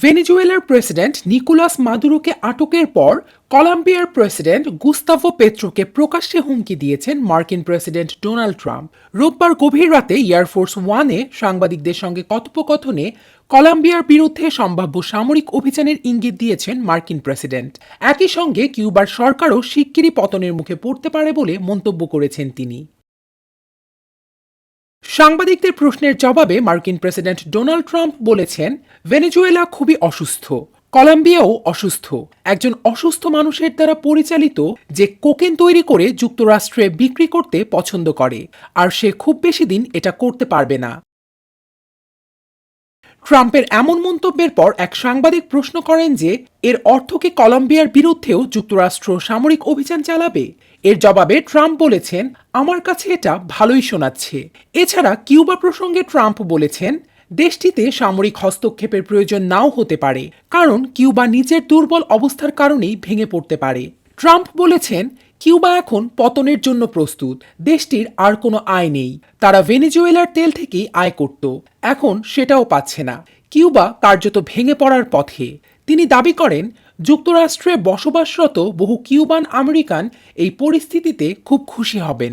ভেনেজুয়েলার president Nicolas মাদুরোকে আটকের পর কলম্বিয়ার প্রেসিডেন্ট গুস্তাভো পেট্রোকে প্রকাশ্যে হুমকি দিয়েছেন মার্কিন প্রেসিডেন্ট ডোনাল্ড ট্রাম্প। রোববার গভীর রাতে এয়ারফোর্স ওয়ানে সাংবাদিকদের সঙ্গে কথোপকথনে কলম্বিয়ার বিরুদ্ধে সম্ভাব্য সামরিক অভিযানের ইঙ্গিত দিয়েছেন মার্কিন প্রেসিডেন্ট। একই সঙ্গে কিউবার সরকারও শিগগিরই পতনের মুখে পড়তে পারে বলে মন্তব্য করেছেন তিনি। সাংবাদিকদের প্রশ্নের জবাবে মার্কিন প্রেসিডেন্ট ডোনাল্ড ট্রাম্প বলেছেন, ভেনেজুয়েলা খুবই অসুস্থ, কলম্বিয়াও অসুস্থ। একজন অসুস্থ মানুষের দ্বারা পরিচালিত যে কোকেন তৈরি করে যুক্তরাষ্ট্রে বিক্রি করতে পছন্দ করে, আর সে খুব বেশি দিন এটা করতে পারবে না। ট্রাম্পের এমন মন্তব্যের পর এক সাংবাদিক প্রশ্ন করেন যে এর অর্থ কি কলম্বিয়ার বিরুদ্ধেও যুক্তরাষ্ট্র সামরিক অভিযান চালাবে। এর জবাবে ট্রাম্প বলেছেন, আমার কাছে এটা ভালোই শোনাচ্ছে। এছাড়া কিউবা প্রসঙ্গে ট্রাম্প বলেছেন, দেশটিতে সামরিক হস্তক্ষেপের প্রয়োজন নাও হতে পারে, কারণ কিউবা নিজের দুর্বল অবস্থার কারণেই ভেঙে পড়তে পারে। ট্রাম্প বলেছেন, কিউবা এখন পতনের জন্য প্রস্তুত। দেশটির আর কোনো আয় নেই। তারা ভেনেজুয়েলার তেল থেকেই আয় করত, এখন সেটাও পাচ্ছে না। কিউবা কার্যত ভেঙে পড়ার পথে। তিনি দাবি করেন, যুক্তরাষ্ট্রে বসবাসরত বহু কিউবান আমেরিকান এই পরিস্থিতিতে খুব খুশি হবেন।